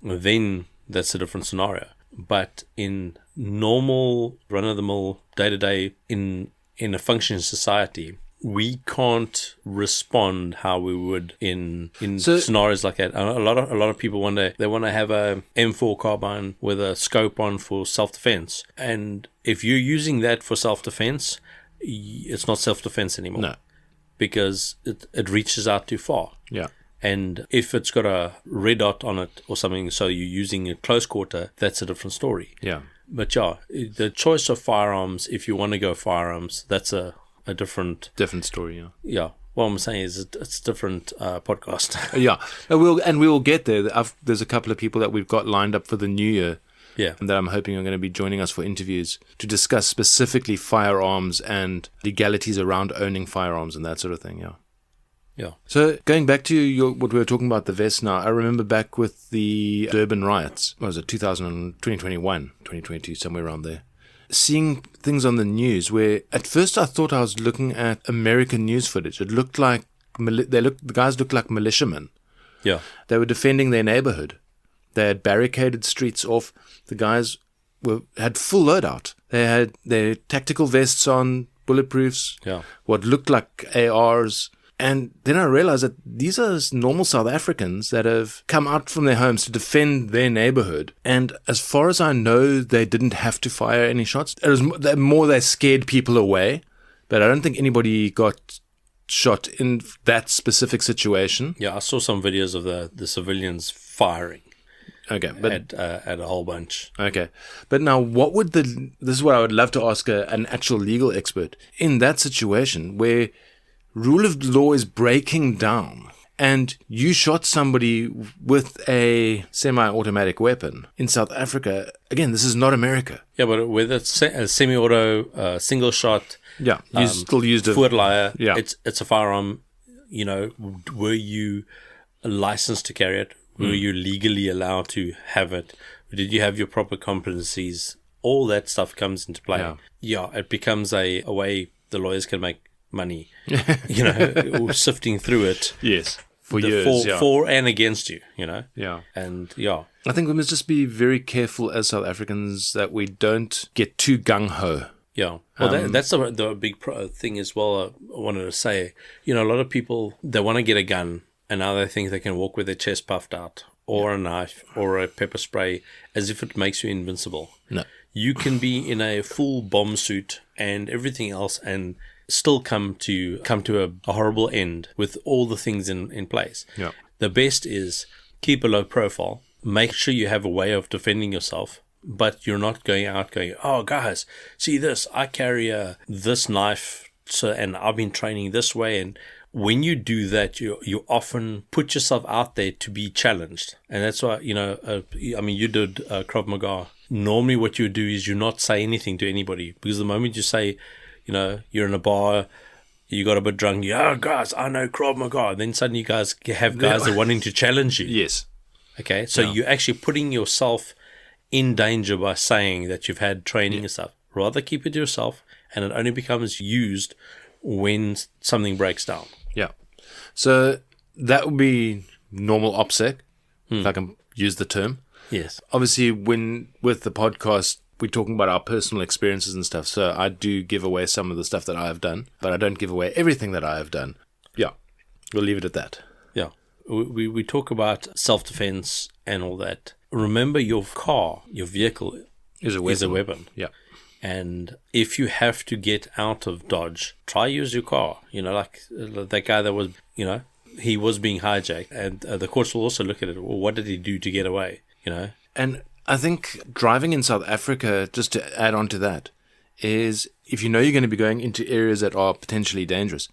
then that's a different scenario. But in normal, run-of-the-mill, day-to-day, in a functioning society, we can't respond how we would in scenarios like that. A lot of people want to have a M4 carbine with a scope on for self-defense, and if you're using that for self-defense, it's not self-defense anymore. No, because it reaches out too far. Yeah. And if it's got a red dot on it or something, so you're using a close quarter, that's a different story. Yeah. But the choice of firearms, if you want to go firearms, that's a different story. Yeah. Yeah. What I'm saying is it's a different podcast. Yeah. We will get there. There's a couple of people that we've got lined up for the new year. Yeah. And that I'm hoping are going to be joining us for interviews to discuss specifically firearms and legalities around owning firearms and that sort of thing. Yeah. Yeah. So going back to what we were talking about, the vest now, I remember back with the Durban riots, what was it, 2021, 2022, somewhere around there, seeing things on the news where at first I thought I was looking at American news footage. It looked like, the guys looked like militiamen. Yeah. They were defending their neighborhood. They had barricaded streets off. The guys had full loadout. They had their tactical vests on, bulletproofs, what looked like ARs. And then I realized that these are normal South Africans that have come out from their homes to defend their neighborhood. And as far as I know, they didn't have to fire any shots. It was more they scared people away. But I don't think anybody got shot in that specific situation. Yeah, I saw some videos of the civilians firing Okay, but at a whole bunch. okay, but now this is what I would love to ask an actual legal expert in that situation where rule of law is breaking down. And you shot somebody with a semi-automatic weapon in South Africa. Again, this is not America. Yeah, but with a semi-auto, single shot, Yeah, you still used a voortleier, Yeah. it's a firearm. You know, were you licensed to carry it? Were you legally allowed to have it? Did you have your proper competencies? All that stuff comes into play. Yeah, it becomes a way the lawyers can make money. You know, sifting through it. Yes, for years. For and against you, you know. Yeah. And yeah. I think we must just be very careful as South Africans that we don't get too gung-ho. Yeah. Well, that's the big thing as well. I wanted to say, you know, a lot of people, they want to get a gun and now they think they can walk with their chest puffed out or a knife or a pepper spray as if it makes you invincible. No. You can be in a full bomb suit and everything else and still come to a horrible end with all the things in place. Yeah. The best is keep a low profile. Make sure you have a way of defending yourself, but you're not going out going, oh, guys, see this, I carry this knife, and I've been training this way. And when you do that, you often put yourself out there to be challenged. And that's why, you know, I mean, you did Krav Maga. Normally what you do is you not say anything to anybody, because the moment you say, you know, you're in a bar, you got a bit drunk, yeah, guys, I know Krav Maga. Then suddenly you guys have guys that are wanting to challenge you. Yes. Okay, so you're actually putting yourself in danger by saying that you've had training and stuff. Rather keep it to yourself, and it only becomes used when something breaks down. Yeah. So that would be normal OPSEC, if I can use the term. Yes. Obviously, with the podcast, we're talking about our personal experiences and stuff. So I do give away some of the stuff that I have done, but I don't give away everything that I have done. Yeah. We'll leave it at that. Yeah. We talk about self-defense and all that. Remember, your car, your vehicle is a weapon. Yeah. And if you have to get out of Dodge, try use your car. You know, like that guy that was, you know, he was being hijacked. And the courts will also look at it. Well, what did he do to get away? You know? And I think driving in South Africa, just to add on to that, is if you know you're going to be going into areas that are potentially dangerous,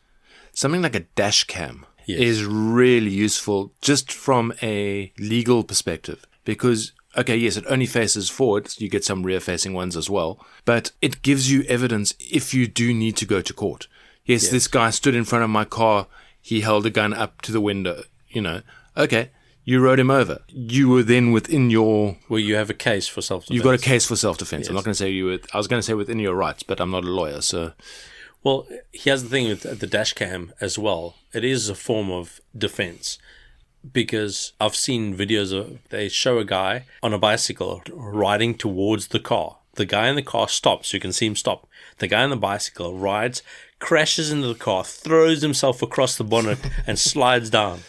something like a dash cam is really useful just from a legal perspective. Because, okay, yes, it only faces forward. You get some rear-facing ones as well. But it gives you evidence if you do need to go to court. Yes, this guy stood in front of my car. He held a gun up to the window. You know, okay, you rode him over. You were then within your... Well, you have a case for self-defense. You've got a case for self-defense. Yes. I'm not going to say I was going to say within your rights, but I'm not a lawyer, so... Well, here's the thing with the dash cam as well. It is a form of defense. Because I've seen videos of, they show a guy on a bicycle riding towards the car. The guy in the car stops. You can see him stop. The guy on the bicycle rides, crashes into the car, throws himself across the bonnet and slides down,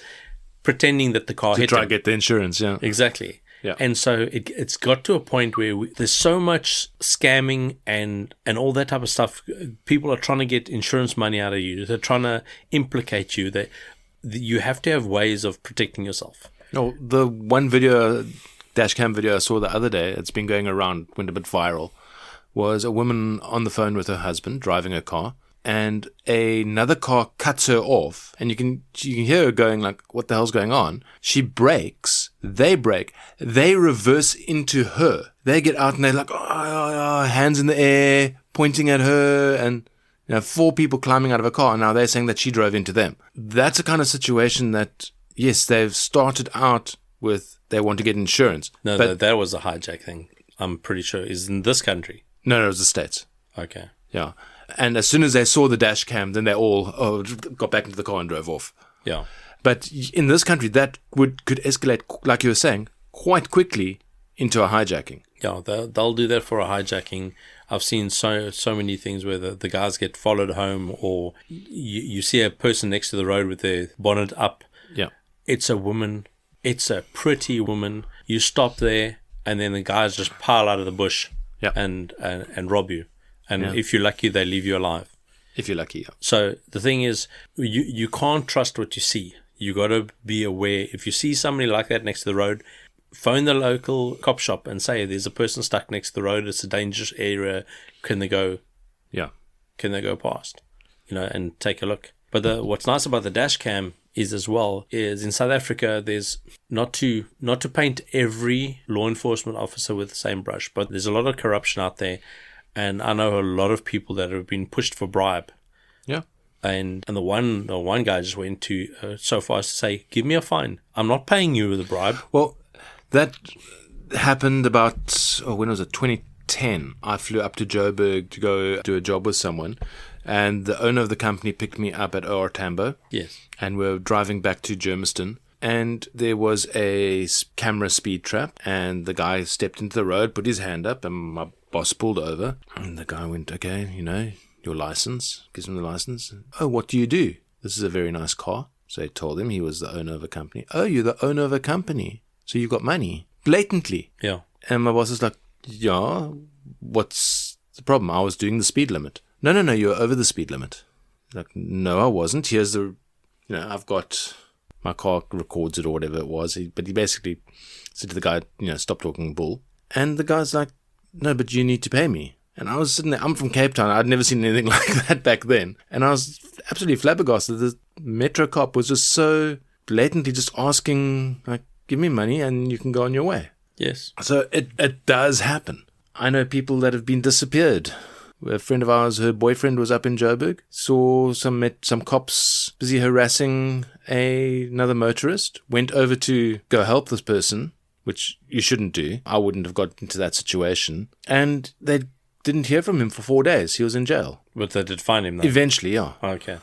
pretending that the car hit him. To try to get the insurance, yeah. Exactly. Yeah. And so it's got to a point where there's so much scamming and all that type of stuff. People are trying to get insurance money out of you. They're trying to implicate you. You have to have ways of protecting yourself. No, the one video, dash cam video I saw the other day, it's been going around, went a bit viral, was a woman on the phone with her husband driving a car, and another car cuts her off, and you can hear her going like, what the hell's going on? She brakes, they brake, they reverse into her. They get out and they're like, oh, hands in the air, pointing at her, and... You know, 4 people climbing out of a car, and now they're saying that she drove into them. That's a kind of situation that, yes, they've started out with they want to get insurance. No, but that was a hijack thing. I'm pretty sure is in this country. No, it was the States. Okay. Yeah. And as soon as they saw the dash cam, then they all got back into the car and drove off. Yeah. But in this country, that could escalate, like you were saying, quite quickly into a hijacking. Yeah, they'll do that for a hijacking. I've seen so many things where the guys get followed home, or you see a person next to the road with their bonnet up. Yeah. It's a woman. It's a pretty woman. You stop there, and then the guys just pile out of the bush and rob you. And if you're lucky, they leave you alive. If you're lucky, yeah. So the thing is, you can't trust what you see. You got to be aware. If you see somebody like that next to the road, phone the local cop shop and say, there's a person stuck next to the road. It's a dangerous area. Can they go? Yeah. Can they go past? And take a look. But what's nice about the dash cam is in South Africa, there's not to paint every law enforcement officer with the same brush, but there's a lot of corruption out there. And I know a lot of people that have been pushed for bribe. Yeah. And the one guy just went to so far as to say, give me a fine. I'm not paying you with a bribe. Well, that happened about, when was it, 2010. I flew up to Joburg to go do a job with someone. And the owner of the company picked me up at OR Tambo. Yes. And we're driving back to Germiston. And there was a camera speed trap. And the guy stepped into the road, put his hand up, and my boss pulled over. And the guy went, okay, your license. Gives him the license. Oh, what do you do? This is a very nice car. So I told him he was the owner of a company. Oh, you're the owner of a company. So you've got money. Blatantly. Yeah. And my boss is like, yeah, what's the problem? I was doing the speed limit. No, you're over the speed limit. Like, no, I wasn't. Here's I've got, my car records it or whatever it was. But he basically said to the guy, stop talking bull. And the guy's like, no, but you need to pay me. And I was sitting there, I'm from Cape Town. I'd never seen anything like that back then. And I was absolutely flabbergasted. The metro cop was just so blatantly just asking, like, give me money and you can go on your way. Yes. So it does happen. I know people that have been disappeared. A friend of ours, her boyfriend was up in Joburg, saw some cops busy harassing another motorist, went over to go help this person, which you shouldn't do. I wouldn't have got into that situation. And they didn't hear from him for 4 days. He was in jail. But they did find him, though? Eventually, yeah. Okay.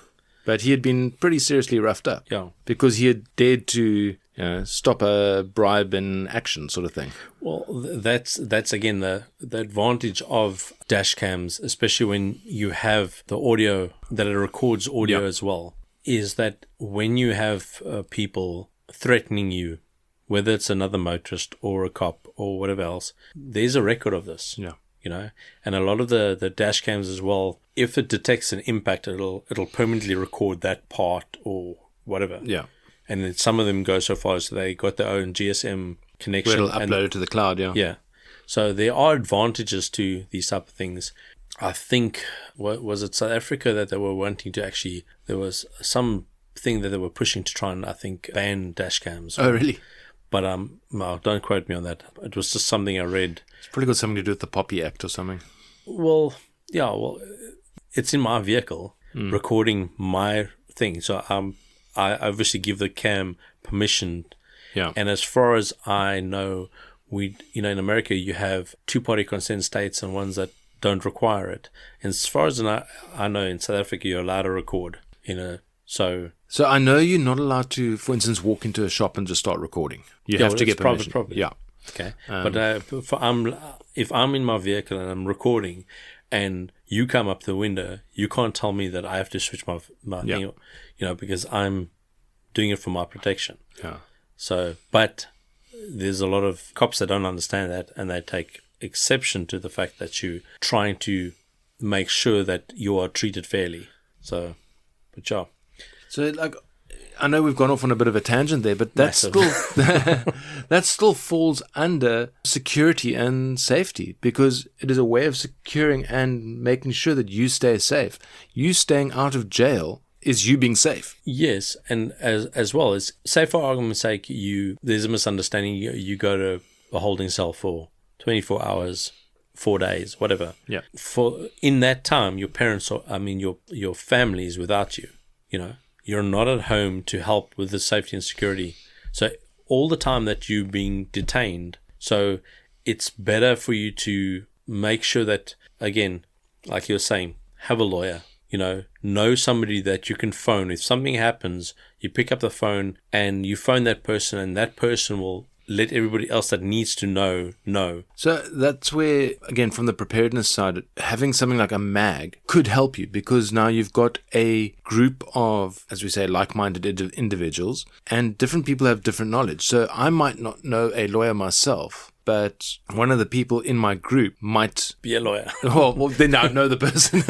But he had been pretty seriously roughed up. Yeah. Because he had dared to stop a bribe in action sort of thing. Well, that's again the advantage of dash cams, especially when you have the audio, that it records audio as well, is that when you have people threatening you, whether it's another motorist or a cop or whatever else, there's a record of this. Yeah. And a lot of the dash cams as well, if it detects an impact, it'll permanently record that part or whatever. Yeah. And then some of them go so far as they got their own GSM connection. Where it'll upload it to the cloud, yeah. Yeah. So there are advantages to these type of things. I think, was it South Africa that they were wanting to actually, there was some thing that they were pushing to try and, I think, ban dash cams. Oh, really? But well, don't quote me on that. It was just something I read. It's probably got something to do with the Poppy Act or something. Well, yeah, it's in my vehicle, recording my thing. So I obviously give the cam permission. Yeah. And as far as I know, in America, you have two-party consent states and ones that don't require it. And as far as I know, in South Africa, you're allowed to record. So I know you're not allowed to, for instance, walk into a shop and just start recording. You have to get permission. Private. Yeah. Okay. But if I'm in my vehicle and I'm recording, and you come up the window, you can't tell me that I have to switch my thing, because I'm doing it for my protection. Yeah. So, but there's a lot of cops that don't understand that, and they take exception to the fact that you're trying to make sure that you are treated fairly. So, good job. So, I know we've gone off on a bit of a tangent there, but that still falls under security and safety, because it is a way of securing and making sure that you stay safe. You staying out of jail is you being safe. Yes, and as well as, say for argument's sake, there's a misunderstanding. You go to a holding cell for 24 hours, 4 days, whatever. Yeah. In that time, your parents, your family is without you. You're not at home to help with the safety and security. So all the time that you're being detained, so it's better for you to make sure that, again, like you were saying, have a lawyer, know somebody that you can phone. If something happens, you pick up the phone and you phone that person, and that person will let everybody else that needs to know. So that's where, again, from the preparedness side, having something like a mag could help you, because now you've got a group of, as we say, like-minded individuals, and different people have different knowledge. So I might not know a lawyer myself, but but one of the people in my group might Be a lawyer. well, they don't know the person.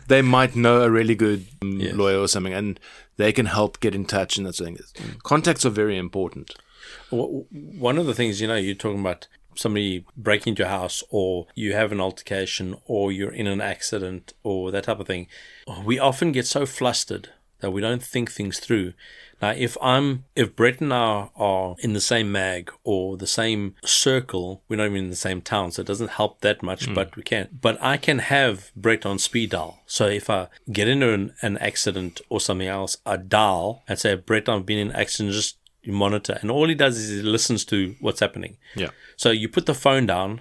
They might know a really good lawyer or something, and they can help get in touch and that sort of thing. Contacts are very important. One of the things, you're talking about somebody breaking into your house, or you have an altercation, or you're in an accident, or that type of thing. We often get so flustered that we don't think things through. Now, if Brett and I are in the same mag or the same circle, we're not even in the same town, so it doesn't help that much, but we can. But I can have Brett on speed dial. So if I get into an accident or something else, I dial and say, Brett, I've been in an accident, just monitor. And all he does is he listens to what's happening. Yeah. So you put the phone down,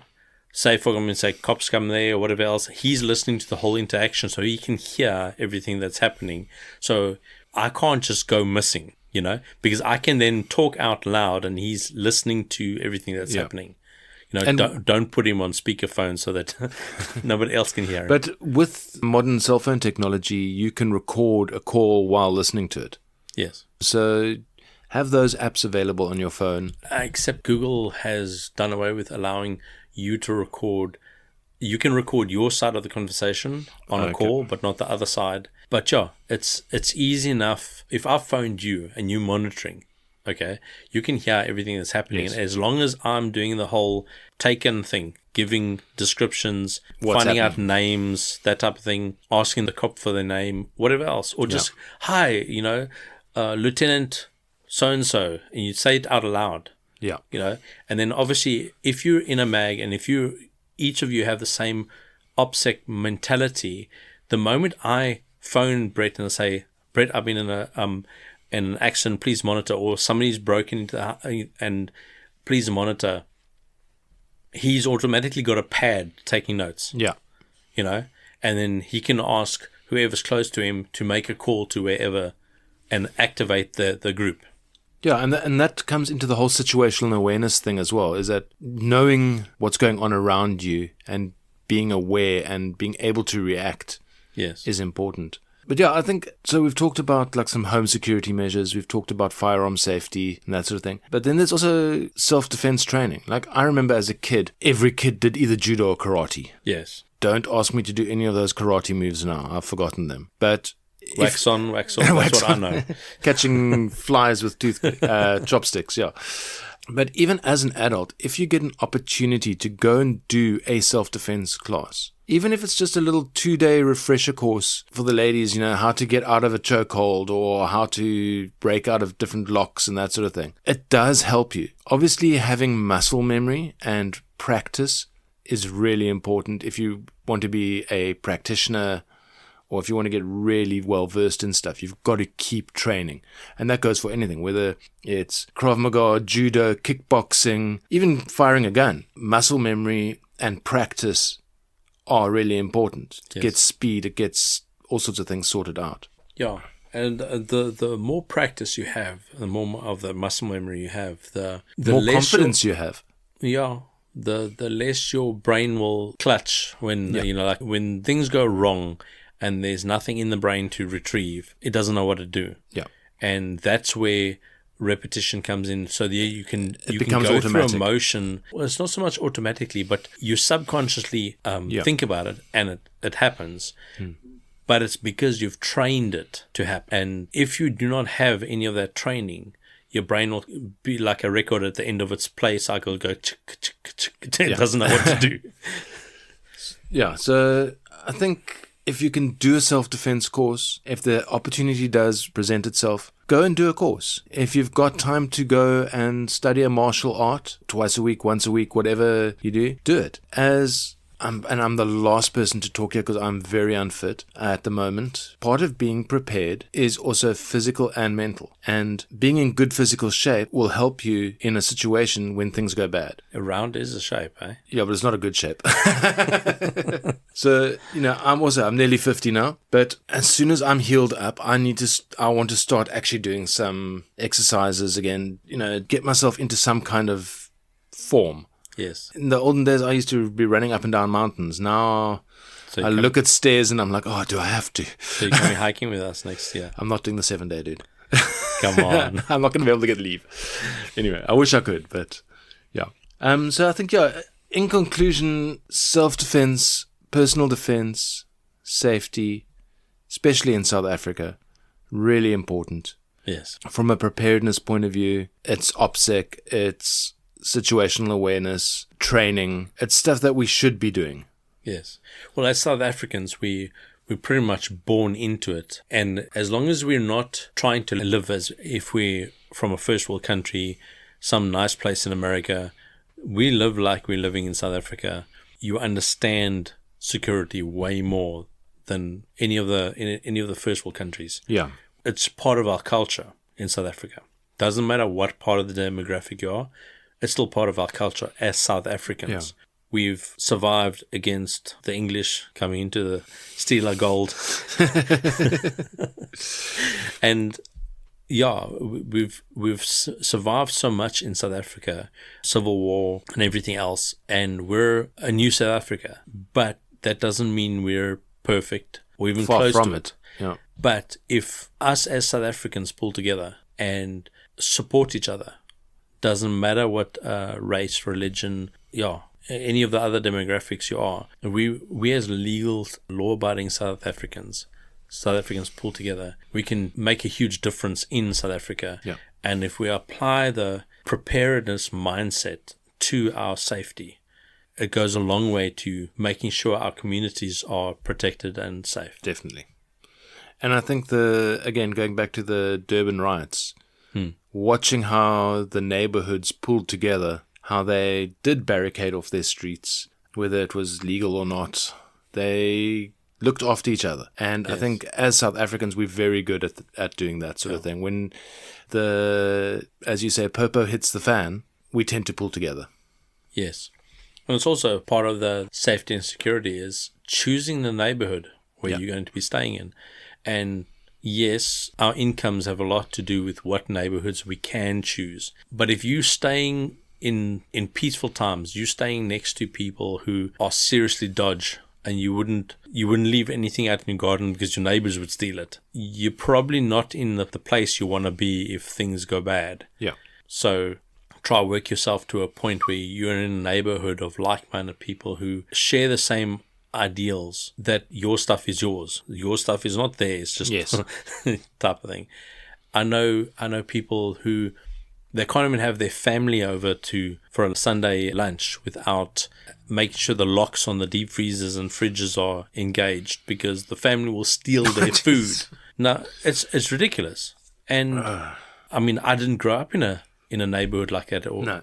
say for example, say cops come there or whatever else, he's listening to the whole interaction, so he can hear everything that's happening. So I can't just go missing, because I can then talk out loud and he's listening to everything that's happening. And don't put him on speakerphone so that nobody else can hear it. But with modern cell phone technology, you can record a call while listening to it. Yes. So have those apps available on your phone. Except Google has done away with allowing you to record. You can record your side of the conversation on a call, but not the other side. But it's easy enough. If I phoned you and you monitoring, okay, you can hear everything that's happening. Yes. And as long as I'm doing the whole taken thing, giving descriptions, finding out names, that type of thing, asking the cop for their name, whatever else, or just, hi, Lieutenant so-and-so, and you say it out loud. Yeah. And then obviously if you're in a mag and if each of you have the same OPSEC mentality, the moment I phone Brett and I say, Brett, I've been in an accident, please monitor, or somebody's broken into the house and please monitor, he's automatically got a pad taking notes. Yeah. And then he can ask whoever's close to him to make a call to wherever and activate the group. Yeah, and that comes into the whole situational awareness thing as well, is that knowing what's going on around you and being aware and being able to react is important. But yeah, I think, so we've talked about like some home security measures, we've talked about firearm safety and that sort of thing. But then there's also self-defense training. Like I remember as a kid, every kid did either judo or karate. Yes. Don't ask me to do any of those karate moves now. I've forgotten them. But wax on, that's what I know. Catching flies with chopsticks, yeah. But even as an adult, if you get an opportunity to go and do a self-defense class, even if it's just a little 2-day refresher course for the ladies, how to get out of a chokehold or how to break out of different locks and that sort of thing, it does help you. Obviously, having muscle memory and practice is really important if you want to be a practitioner, or if you want to get really well versed in stuff. You've got to keep training. And that goes for anything, whether it's Krav Maga, judo, kickboxing, even firing a gun. Muscle memory and practice are really important. It gets speed, it gets all sorts of things sorted out. Yeah. And the more practice you have, the more of the muscle memory you have, the more confidence you have. Yeah. The less your brain will clutch when, like when things go wrong, and there's nothing in the brain to retrieve, it doesn't know what to do. Yeah. And that's where repetition comes in. So you can go automatic. through a motion. Well, it's not so much automatically, but you subconsciously think about it, and it happens. But it's because you've trained it to happen. And if you do not have any of that training, your brain will be like a record at the end of its play cycle, go it doesn't know what to do. Yeah, so I think if you can do a self-defense course, if the opportunity does present itself, go and do a course. If you've got time to go and study a martial art twice a week, once a week, whatever you do it. I'm the last person to talk here because I'm very unfit at the moment. Part of being prepared is also physical and mental. And being in good physical shape will help you in a situation when things go bad. A round is a shape, eh? Yeah, but it's not a good shape. So, I'm nearly 50 now. But as soon as I'm healed up, I want to start actually doing some exercises again, get myself into some kind of form. Yes. In the olden days, I used to be running up and down mountains. Now I look at stairs and I'm like, oh, do I have to? So you're coming hiking with us next year? I'm not doing the 7-day, dude. Come on. I'm not going to be able to get leave. Anyway, I wish I could, but yeah. So I think, in conclusion, self-defense, personal defense, safety, especially in South Africa, really important. Yes. From a preparedness point of view, it's OPSEC, it's situational awareness, training. It's stuff that we should be doing. Yes. Well, as South Africans, we're pretty much born into it. And as long as we're not trying to live as if we're from a first world country, some nice place in America, we live like we're living in South Africa. You understand security way more than any of the first world countries. Yeah. It's part of our culture in South Africa. Doesn't matter what part of the demographic you are, it's still part of our culture as South Africans. Yeah. We've survived against the English coming into the steal our gold. And yeah, we've survived so much in South Africa, civil war and everything else, and we're a new South Africa. But that doesn't mean we're perfect or even far close from to it. Yeah. But if us as South Africans pull together and support each other, doesn't matter what race, religion, any of the other demographics you are, we as legal, law-abiding South Africans pull together, we can make a huge difference in South Africa. Yeah. And if we apply the preparedness mindset to our safety, it goes a long way to making sure our communities are protected and safe. Definitely. And I think going back to the Durban riots, watching how the neighborhoods pulled together, how they did barricade off their streets, whether it was legal or not, they looked after each other. And yes. I think as South Africans, we're very good at doing that sort of thing. When as you say, popo hits the fan, we tend to pull together. Yes. And it's also part of the safety and security is choosing the neighborhood where you're going to be staying in. And yes, our incomes have a lot to do with what neighborhoods we can choose. But if you're staying in peaceful times, you're staying next to people who are seriously dodge, and you wouldn't leave anything out in your garden because your neighbors would steal it, you're probably not in the place you want to be if things go bad. Yeah. So try work yourself to a point where you're in a neighborhood of like-minded people who share the same ideals, that your stuff is yours. Your stuff is not theirs, just type of thing. I know people who they can't even have their family over for a Sunday lunch without making sure the locks on the deep freezers and fridges are engaged, because the family will steal their food. No, it's ridiculous. And I mean, I didn't grow up in a neighborhood like that at all. No.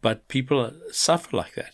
But people suffer like that.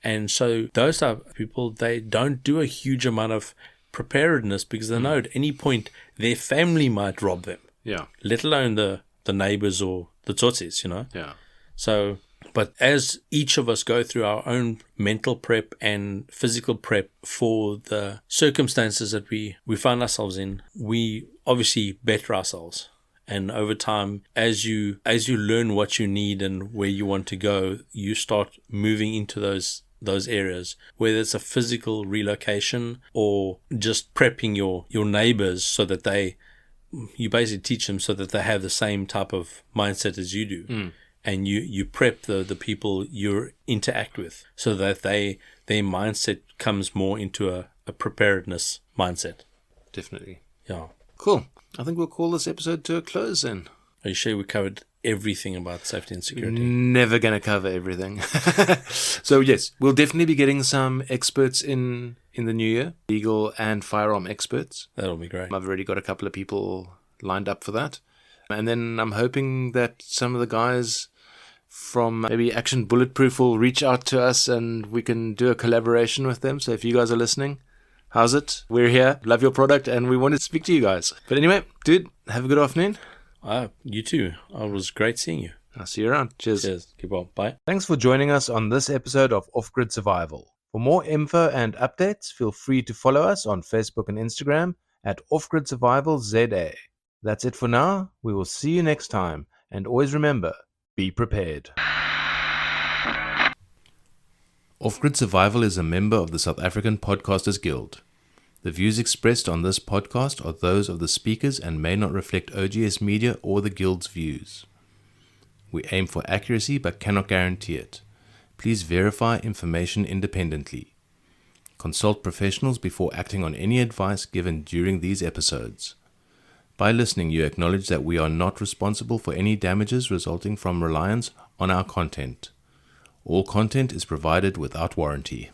And so those are people, they don't do a huge amount of preparedness because they know at any point their family might rob them. Yeah. Let alone the neighbors or the tsotsis, Yeah. So, but as each of us go through our own mental prep and physical prep for the circumstances that we find ourselves in, we obviously better ourselves. And over time, as you learn what you need and where you want to go, you start moving into those areas, whether it's a physical relocation or just prepping your neighbors so that you basically teach them so that they have the same type of mindset as you do. And you prep the people you interact with so that their mindset comes more into a preparedness mindset. Definitely. Yeah. Cool. I think we'll call this episode to a close then. Are you sure we covered everything about safety and security? Never going to cover everything. So yes, we'll definitely be getting some experts in the new year, legal and firearm experts. That'll be great. I've already got a couple of people lined up for that. And then I'm hoping that some of the guys from maybe Action Bulletproof will reach out to us and we can do a collaboration with them. So if you guys are listening, how's it? We're here, love your product, and we want to speak to you guys. But anyway, dude, have a good afternoon. You too. It was great seeing you. I'll see you around. Cheers. Cheers. Keep well. Bye. Thanks for joining us on this episode of Off-Grid Survival. For more info and updates, feel free to follow us on Facebook and Instagram at Off-Grid Survival ZA. That's it for now. We will see you next time. And always remember, be prepared. Off-Grid Survival is a member of the South African Podcasters Guild. The views expressed on this podcast are those of the speakers and may not reflect OGS Media or the Guild's views. We aim for accuracy but cannot guarantee it. Please verify information independently. Consult professionals before acting on any advice given during these episodes. By listening, you acknowledge that we are not responsible for any damages resulting from reliance on our content. All content is provided without warranty.